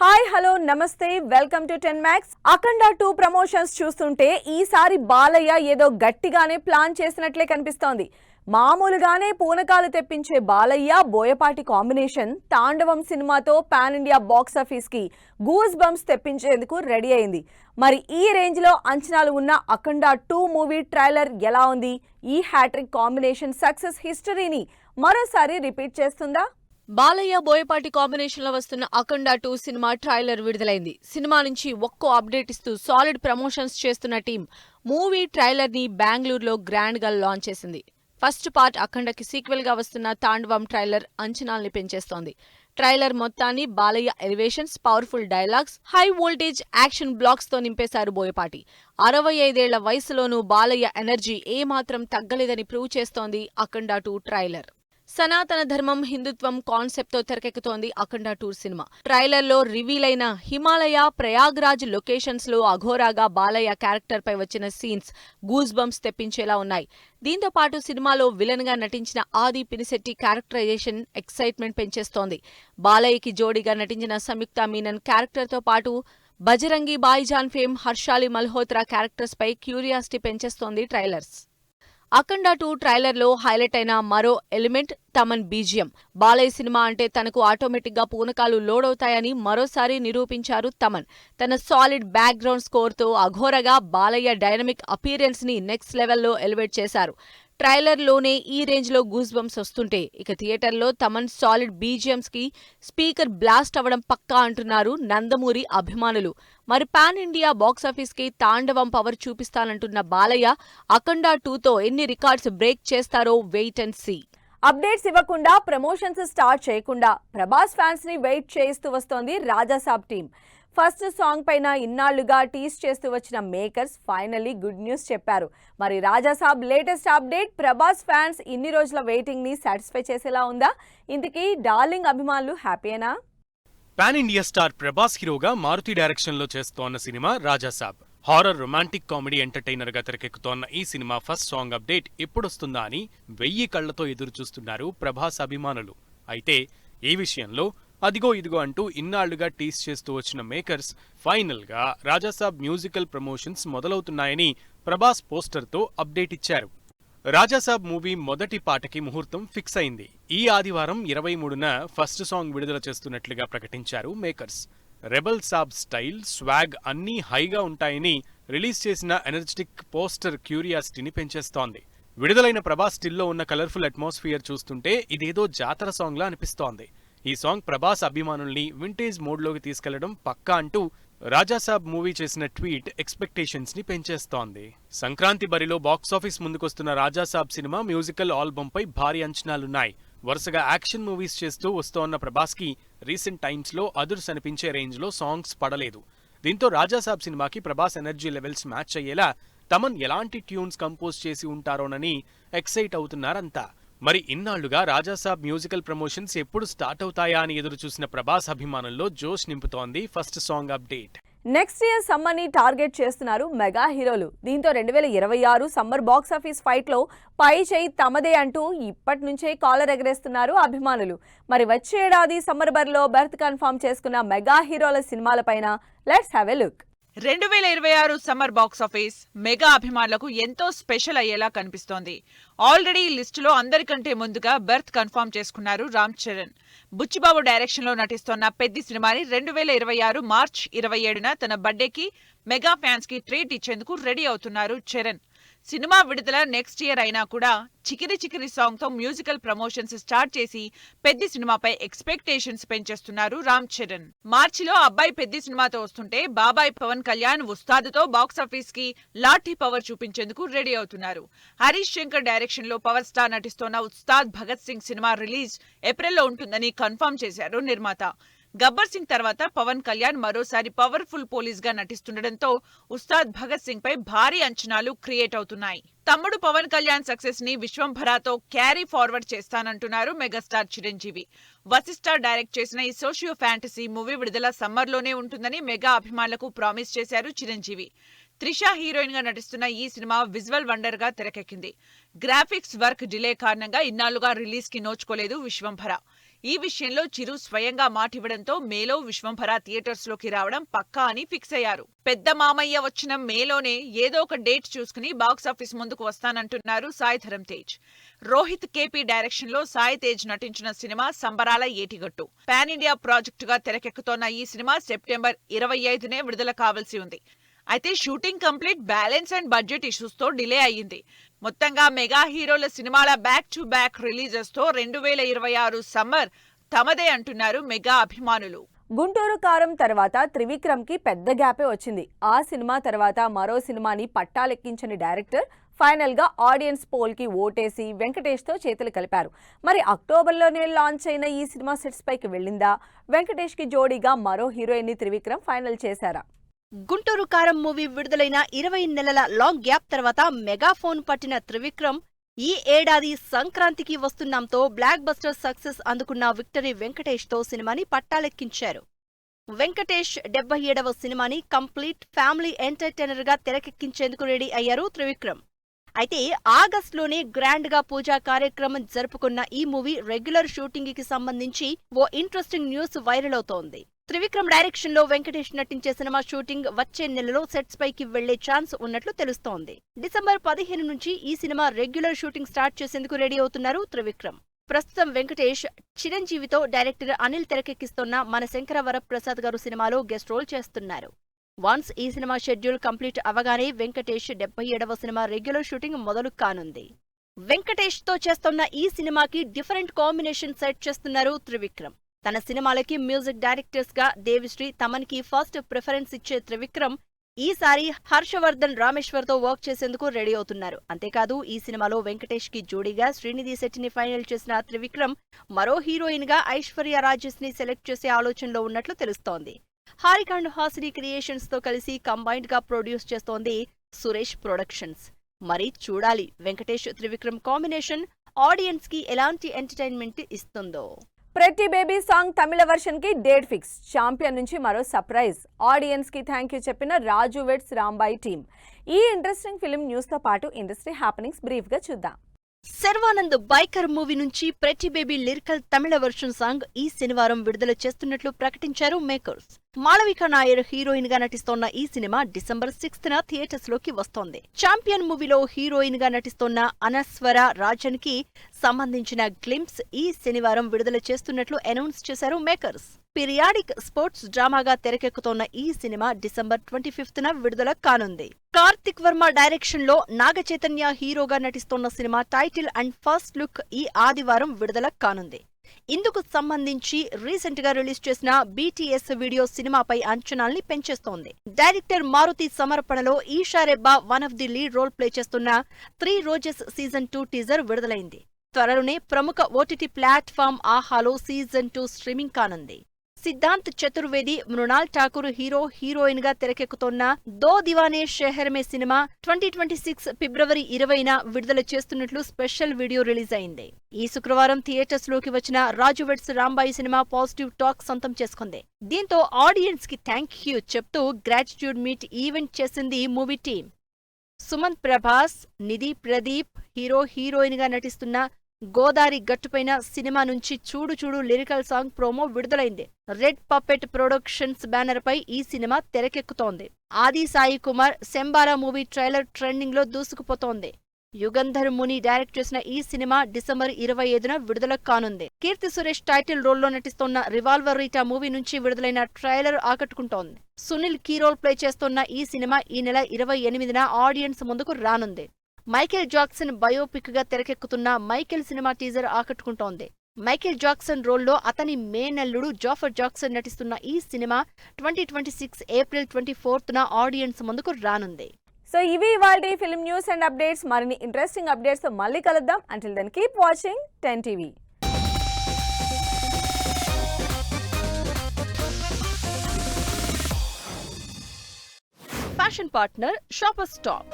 Hi hello నమస్తే welcome to 10 max. Akhanda 2 promotions చూస్తుంటే ఈసారి బాలయ్య ఏదో గట్టిగానే ప్లాన్ చేసినట్లే కనిపిస్తోంది. మామూలుగానే పూనకాలు తెప్పించే బాలయ్య బోయపాటి కాంబినేషన్ తాండవం సినిమాతో పాన్ ఇండియా బాక్స్ ఆఫీస్ కి గూస్ బంప్స్ తెప్పించేందుకు రెడీ అయింది. మరి ఈ రేంజ్ లో అంచనాలు ఉన్న అఖండ 2 మూవీ ట్రైలర్ ఎలా ఉంది? ఈ హ్యాట్రిక్ కాంబినేషన్ సక్సెస్ హిస్టరీని మరోసారి రిపీట్ చేస్తుందా? బాలయ్య బోయపాటి కాంబినేషన్ లో వస్తున్న అఖండ 2 సినిమా ట్రైలర్ విడుదలైంది. సినిమా నుంచి ఒక్కో అప్డేట్ ఇస్తూ సాలిడ్ ప్రమోషన్స్ చేస్తున్న టీం మూవీ ట్రైలర్ ని బెంగళూరులో గ్రాండ్ గా లాంచ్ చేసింది. ఫస్ట్ పార్ట్ అఖండకి సీక్వెల్ గా వస్తున్న తాండవం ట్రైలర్ అంచనాల్ని పెంచేస్తోంది. ట్రైలర్ మొత్తాన్ని Balayya elevations, powerful dialogues, high voltage action blocks తో నింపేశారు బోయపాటి. 65 ఏళ్ల వయసులోనూ బాలయ్య ఎనర్జీ ఏమాత్రం తగ్గలేదని ప్రూవ్ చేస్తోంది అఖండ 2 ట్రైలర్. సనాతన ధర్మం, హిందుత్వం కాన్సెప్ట్ తో తెరకెక్కుతోంది అఖండ 2 సినిమా. ట్రైలర్ లో రివీల్ అయిన హిమాలయ, ప్రయాగ్రాజ్ లొకేషన్స్ లో అఘోరాగా బాలయ్య క్యారెక్టర్ పై వచ్చిన సీన్స్ గూస్ బంప్స్ తెప్పించేలా ఉన్నాయి. దీంతో పాటు సినిమాలో విలన్ గా నటించిన ఆది పినిశెట్టి క్యారెక్టరైజేషన్ ఎక్సైట్మెంట్ పెంచేస్తోంది. బాలయ్యకి జోడీగా నటించిన సంయుక్త మీనన్ క్యారెక్టర్ తో పాటు బజరంగి భాయిజాన్ ఫేమ్ హర్షాలి మల్హోత్రా క్యారెక్టర్స్ పై క్యూరియాసిటీ పెంచేస్తోంది ట్రైలర్స్. అఖండ 2 ట్రైలర్ లో హైలైట్ అయిన మరో element Thaman BGM. Balayya cinema అంటే తనకు ఆటోమేటిక్ గా పూనకాలు లోడ్ అవుతాయని మరోసారి నిరూపించారు తమన్. తన సాలిడ్ బ్యాక్ గ్రౌండ్ స్కోర్ తో అఘోరగా బాలయ్య డైనమిక్ అపీరెన్స్ ని నెక్స్ట్ లెవెల్లో ఎలివేట్ చేశారు. ట్రైలర్ లోనే ఈ రేంజ్ లో గూస్ బంప్స్ వస్తుంటే ఇక థియేటర్ లో తమన్ సాలిడ్ బీజిఎంస్ కి స్పీకర్ బ్లాస్ట్ అవ్వడం పక్కా అంటున్నారు నందమూరి అభిమానులు. మరి పాన్ ఇండియా బాక్సాఫీస్ కి తాండవం పవర్ చూపిస్తానంటున్న బాలయ్య అఖండ 2తో ఎన్ని రికార్డ్స్ బ్రేక్ చేస్తారో వెయిట్ అండ్ సీ. అప్డేట్స్ ఇవ్వకుండా, ప్రమోషన్స్ స్టార్ట్ చేయకుండా ప్రభాస్ ఫ్యాన్స్ ని వెయిట్ చేయిస్తూ వస్తోంది రాజాసాబ్ టీం. ఫస్ట్ సాంగ్ పైన ఇన్నాళ్లుగా టీస్ చేస్తూ వచ్చిన మేకర్స్ ఫైనల్లీ గుడ్ న్యూస్ చెప్పారు. మరి Raja Saab latest update Prabhas fans ఇన్ని రోజుల వెయిటింగ్ ని సాటిస్ఫై చేసేలా ఉందా? ఇంతకీ డార్లింగ్ అభిమానులు హ్యాపీయేనా? పాన్ ఇండియా స్టార్ ప్రభాస్ హీరోగా మారుతి డైరెక్షన్ లో చేస్తోన్న cinema Raja Saab. Horror romantic comedy entertainer గా తెరకెక్కుతోన్న ఈ సినిమా ఫస్ట్ సాంగ్ అప్డేట్ ఎప్పుడొస్తుందా అని 1000 కళ్లతో ఎదురు చూస్తున్నారు ప్రభాస్ అభిమానులు. అయితే ఈ విషయంలో అదిగో ఇదిగో అంటూ ఇన్నాళ్లుగా టీస్ చేస్తూ వచ్చిన మేకర్స్ ఫైనల్ గా రాజాసాబ్ మ్యూజికల్ ప్రమోషన్స్ మొదలవుతున్నాయని ప్రభాస్ పోస్టర్ తో అప్డేట్ ఇచ్చారు. రాజాసాబ్ మూవీ మొదటి పాటకి ముహూర్తం ఫిక్స్ అయింది. ఈ ఆదివారం 23న ఫస్ట్ సాంగ్ విడుదల చేస్తున్నట్లుగా ప్రకటించారు మేకర్స్. రెబల్ సాబ్ స్టైల్, స్వాగ్ అన్నీ హైగా ఉంటాయని రిలీజ్ చేసిన ఎనర్జెటిక్ పోస్టర్ క్యూరియాసిటీని పెంచేస్తోంది. విడుదలైన ప్రభాస్ స్టిల్లో ఉన్న కలర్ఫుల్ అట్మాస్ఫియర్ చూస్తుంటే ఇదేదో జాతర సాంగ్లా అనిపిస్తోంది. ఈ సాంగ్ ప్రభాస్ అభిమానుల్ని వింటేజ్ మోడ్లోకి తీసుకెళ్లడం పక్కా అంటూ రాజాసాబ్ మూవీ చేసిన ట్వీట్ ఎక్స్పెక్టేషన్స్ ని పెంచేస్తోంది. సంక్రాంతి బరిలో బాక్సాఫీస్ ముందుకొస్తున్న రాజాసాబ్ సినిమా మ్యూజికల్ ఆల్బమ్ పై భారీ అంచనాలున్నాయి. వరుసగా యాక్షన్ మూవీస్ చేస్తూ వస్తోన్న ప్రభాస్ కి రీసెంట్ టైమ్స్ లో అదుర్స్ అనిపించే రేంజ్ లో సాంగ్స్ పడలేదు. దీంతో రాజాసాబ్ సినిమాకి ప్రభాస్ ఎనర్జీ లెవెల్స్ మ్యాచ్ అయ్యేలా తమన్ ఎలాంటి ట్యూన్స్ కంపోజ్ చేసి ఉంటారోనని ఎక్సైట్ అవుతున్నారంతా. మరి ఇన్నాళ్లుగా రాజాసాబ్ మ్యూజికల్ ప్రమోషన్స్ ఎప్పుడు స్టార్ట్ అవుతాయా అని ఎదురు చూసిన ప్రభాస్ అభిమానుల్లో జోష్ నింపుతోంది first song update. Next year summer ని టార్గెట్ చేస్తున్నారు మెగా హీరోలు. దీంతో 2026 సమ్మర్ బాక్సాఫీస్ ఫైట్ లో పై చేయి తమదే అంటూ ఇప్పటి నుంచే కాలర్ ఎగరేస్తున్నారు అభిమానులు. మరి వచ్చే ఏడాది సమ్మర్ బరిలో బెర్త్ కన్ఫర్మ్ చేసుకున్న మెగా హీరోల సినిమాలపైన let's have a look. 2026 summer box office మెగా అభిమానులకు ఎంతో స్పెషల్ అయ్యేలా కనిపిస్తోంది. ఆల్రెడీ ఈ లిస్టులో అందరికంటే ముందుగా బెర్త్ కన్ఫర్మ్ చేసుకున్నారు రామ్ చరణ్. బుచ్చిబాబు డైరెక్షన్ లో నటిస్తోన్న పెద్ది సినిమాని 2026 మార్చ్ 27న తన బర్త్డేకి మెగా ఫ్యాన్స్ కి ట్రీట్ ఇచ్చేందుకు రెడీ అవుతున్నారు చరణ్. సినిమా విడుదల నెక్స్ట్ ఇయర్ అయినా కూడా చికిరి చికిరి సాంగ్ తో మ్యూజికల్ ప్రమోషన్స్ స్టార్ట్ చేసి పెద్ది సినిమాపై ఎక్స్పెక్టేషన్స్ పెంచేస్తున్నారు రామ్ చరణ్. మార్చిలో అబ్బాయి పెద్ది సినిమాతో వస్తుంటే బాబాయ్ పవన్ కళ్యాణ్ ఉస్తాద్తో బాక్సాఫీస్ కి లాఠీ పవర్ చూపించేందుకు రెడీ అవుతున్నారు. హరీష్ శంకర్ డైరెక్షన్ లో పవర్ స్టార్ నటిస్తోన్న ఉస్తాద్ భగత్ సింగ్ సినిమా రిలీజ్ ఏప్రిల్లో ఉంటుందని కన్ఫర్మ్ చేశారు నిర్మాత. గబ్బర్ సింగ్ తర్వాత పవన్ కళ్యాణ్ మరోసారి పవర్ఫుల్ పోలీస్ గా నటిస్తుండటంతో ఉస్తాద్ భగత్ సింగ్ పై భారీ అంచనాలు క్రియేట్ అవుతున్నాయి. తమ్ముడు పవన్ కళ్యాణ్ సక్సెస్ ని విశ్వంభరాతో క్యారీ ఫార్వర్డ్ చేస్తానంటున్నారు మెగాస్టార్ చిరంజీవి. వశిష్ఠ డైరెక్ట్ చేసిన ఈ సోషియో ఫ్యాంటసీ మూవీ విడుదల సమ్మర్ లోనే ఉంటుందని మెగా అభిమానులకు ప్రామిస్ చేశారు చిరంజీవి. త్రిష హీరోయిన్ గా నటిస్తున్న ఈ సినిమా విజువల్ వండర్ గా తెరకెక్కింది. గ్రాఫిక్స్ వర్క్ డిలే కారణంగా ఇన్నాళ్లుగా రిలీజ్ కి నోచుకోలేదు విశ్వంభర. ఈ విషయంలో చిరు స్వయంగా మాటివ్వడంతో మేలో విశ్వంభర థియేటర్స్ లోకి రావడం పక్కా అని ఫిక్స్ అయ్యారు. పెద్ద మామయ్య వచ్చిన మేలోనే ఏదో ఒక డేట్ చూసుకుని బాక్సాఫీస్ ముందుకు వస్తానంటున్నారు సాయి ధరమ్ తేజ్. రోహిత్ కేపీ డైరెక్షన్ లో సాయి తేజ్ నటించిన సినిమా సంబరాల ఏటిగట్టు. పాన్ ఇండియా ప్రాజెక్టుగా తెరకెక్కుతోన్న ఈ సినిమా సెప్టెంబర్ 25నే విడుదల కావాల్సి ఉంది. అయితే shooting complete, balance and budget issues తో డిలే అయ్యింది. మొత్తంగా మెగా హీరోల సినిమాల బ్యాక్ టు బ్యాక్ రిలీజెస్ తో 2026 సమ్మర్ తమదే అంటున్నారు మెగా అభిమానులు. గుంటూరు కారం తర్వాత త్రివిక్రమ్ కి పెద్ద గ్యాపే వచ్చింది. ఆ సినిమా తర్వాత మరో సినిమాని పట్టాలెక్కించని డైరెక్టర్ ఫైనల్ గా ఆడియన్స్ పోల్ కి ఓటేసి వెంకటేష్ తో చేతులు కలిపారు. మరి అక్టోబర్లోనే లాంచ్ అయిన ఈ సినిమా సెట్స్ పైకి వెళ్ళిందా? వెంకటేష్ కి జోడీగా మరో హీరోయిన్ ని త్రివిక్రమ్ ఫైనల్ చేశారా? గుంటూరు కారం మూవీ విడుదలైన 20 నెలల లాంగ్ గ్యాప్ తర్వాత మెగాఫోన్ పట్టిన త్రివిక్రమ్ ఈ ఏడాది సంక్రాంతికి వస్తున్నాంతో బ్లాక్ బస్టర్ సక్సెస్ అందుకున్న విక్టరీ వెంకటేష్ తో సినిమాని పట్టాలెక్కించారు. వెంకటేష్ 77వ సినిమాని కంప్లీట్ ఫ్యామిలీ ఎంటర్టైనర్ గా తెరకెక్కించేందుకు రెడీ అయ్యారు త్రివిక్రమ్. అయితే ఆగస్టులోనే గ్రాండ్ గా పూజా కార్యక్రమం జరుపుకున్న ఈ మూవీ రెగ్యులర్ షూటింగ్ కి సంబంధించి ఓ ఇంట్రెస్టింగ్ న్యూస్ వైరల్ అవుతోంది. త్రివిక్రమ్ డైరెక్షన్ లో వెంకటేష్ నటించే సినిమా షూటింగ్ వచ్చే నెలలో సెట్స్ పైకి వెళ్లే ఛాన్స్ ఉన్నట్లు తెలుస్తోంది. డిసెంబర్ 15 నుంచి ఈ సినిమా రెగ్యులర్ షూటింగ్ స్టార్ట్ చేసేందుకు రెడీ అవుతున్నారు త్రివిక్రమ్. ప్రస్తుతం వెంకటేష్ చిరంజీవితో డైరెక్టర్ అనిల్ తెరకెక్కిస్తున్న మన శంకర వరప్రసాద్ గారు సినిమాలో గెస్ట్ రోల్ చేస్తున్నారు. వన్స్ ఈ సినిమా షెడ్యూల్ కంప్లీట్ అవగానే వెంకటేష్ 77వ సినిమా రెగ్యులర్ షూటింగ్ మొదలు కానుంది. వెంకటేష్ తో చేస్తున్న ఈ సినిమాకి డిఫరెంట్ కాంబినేషన్ సెట్ చేస్తున్నారు త్రివిక్రమ్. తన సినిమాలకి మ్యూజిక్ డైరెక్టర్స్ గా దేవిశ్రీ, తమన్ కి ఫస్ట్ ప్రిఫరెన్స్ ఇచ్చే త్రివిక్రమ్ ఈసారి హర్షవర్ధన్ రామేశ్వర్ తో వర్క్ చేసేందుకు రెడీ అవుతున్నారు. అంతేకాదు ఈ సినిమాలో వెంకటేష్ కి జోడీగా శ్రీనిధి శెట్టిని ఫైనల్ చేసిన త్రివిక్రమ్ మరో హీరోయిన్ గా ఐశ్వర్య రాజేష్ ని సెలెక్ట్ చేసే ఆలోచనలో ఉన్నట్లు తెలుస్తోంది. హారిక అండ్ హాసిని క్రియేషన్స్ తో కలిసి కంబైన్డ్ గా ప్రొడ్యూస్ చేస్తోంది సురేష్ ప్రొడక్షన్స్. మరి చూడాలి వెంకటేష్ త్రివిక్రమ్ కాంబినేషన్ ఆడియన్స్ కి ఎలాంటి ఎంటర్టైన్మెంట్ ఇస్తుందో. ప్రతి బేబీ సాంగ్ తమిళ వర్షన్ కి డేట్ ఫిక్స్. ఛాంపియన్ నుంచి మరో సర్ప్రైజ్. ఆడియన్స్ కి థ్యాంక్ యూ చెప్పిన రాజు వెడ్స్ రాంబాయి టీమ్. ఈ ఇంట్రెస్టింగ్ ఫిల్మ్ న్యూస్ తో పాటు ఇండస్ట్రీ హ్యాపెనింగ్స్ బ్రీఫ్ గా చూద్దాం. శర్వానంద్ బైకర్ మూవీ నుంచి ప్రతి బేబీ లిరికల్ తమిళ వర్షన్ సాంగ్ ఈ శనివారం విడుదల చేస్తున్నట్లు ప్రకటించారు మేకర్స్. మాళవిక నాయర్ హీరోయిన్ గా నటిస్తోన్న ఈ సినిమా డిసెంబర్ 6న థియేటర్స్ లోకి వస్తోంది. ఛాంపియన్ మూవీలో హీరోయిన్ గా నటిస్తోన్న అనస్వర రాజన్ కి సంబంధించిన గ్లింప్స్ ఈ శనివారం విడుదల చేస్తున్నట్లు అనౌన్స్ చేశారు మేకర్స్. పీరియాడిక్ స్పోర్ట్స్ డ్రామాగా తెరకెక్కుతోన్న ఈ సినిమా డిసెంబర్ 25న విడుదల కానుంది. కార్తిక్ వర్మ డైరెక్షన్ లో నాగ చైతన్య హీరోగా నటిస్తోన్న cinema title and first look ఈ ఆదివారం విడుదల కానుంది. ఇందుకు సంబంధించి రీసెంట్ గా రిలీజ్ చేసిన బీటీఎస్ వీడియో సినిమాపై అంచనాల్ని పెంచేస్తోంది. డైరెక్టర్ మారుతి సమర్పణలో Eesha Rebba one of the lead role play చేస్తున్న 3 రోజెస్ సీజన్ 2 టీజర్ విడుదలైంది. త్వరలోనే ప్రముఖ ఓటీటీ ప్లాట్ఫామ్ ఆహాలో సీజన్ 2 స్ట్రీమింగ్ కానుంది. సిద్ధాంత్ చతుర్వేది, మృణాల్ ఠాకూర్ హీరోయిన్ గా తెరకెక్కుతోన్న దో దివానే షెహర్ మే సినిమా 2026 ఫిబ్రవరి 20న విడుదల చేస్తున్నట్లు స్పెషల్ వీడియో రిలీజ్ అయింది. ఈ శుక్రవారం థియేటర్స్ లోకి వచ్చిన Raju weds Rambai cinema positive talk సొంతం చేసుకుంది. దీంతో ఆడియన్స్ కి థ్యాంక్ యూ చెప్తూ గ్రాటిట్యూడ్ మీట్ ఈవెంట్ చేసింది movie team. Sumanth Prabhas, Nidhi Pradeep heroine గా నటిస్తున్న గోదారి గట్టుపైన సినిమా నుంచి చూడు చూడు లిరికల్ సాంగ్ ప్రోమో విడుదలైంది. రెడ్ పప్పెట్ ప్రొడక్షన్స్ బ్యానర్ పై ఈ సినిమా తెరకెక్కుతోంది. Aadi Sai Kumar Shambhala movie trailer trending లో దూసుకుపోతోంది. యుగంధర్ ముని డైరెక్ట్ చేసిన ఈ సినిమా డిసెంబర్ 25న విడుదల కానుంది. కీర్తి సురేష్ టైటిల్ రోల్లో నటిస్తోన్న రివాల్వర్ రీటా మూవీ నుంచి విడుదలైన ట్రైలర్ ఆకట్టుకుంటోంది. సునీల్ కీ రోల్ ప్లే చేస్తోన్న ఈ సినిమా ఈ నెల 28న ఆడియన్స్ ముందుకు రానుంది. మైకేల్ జాక్సన్ బయోపిక్ గా తెరకెక్కుతున్న మైకేల్ సినిమా టీజర్ ఆకట్టుకుంటోంది. మైకేల్ జాక్సన్ రోల్లో అతని మేనల్లుడు జాఫర్ జాక్సన్ నటిస్తున్న ఈ సినిమా 2026 ఏప్రిల్ 24న ఆడియన్స్ ముందుకు రానుంది. సో ఇవి ఇవాల్టి ఫిల్మ్ న్యూస్ అండ్ అప్డేట్స్. మరిన్ని ఇంట్రెస్టింగ్ అప్డేట్స్ తో మళ్ళీ కలుద్దాం. Until then keep watching 10 TV. Fashion partner shopper stop.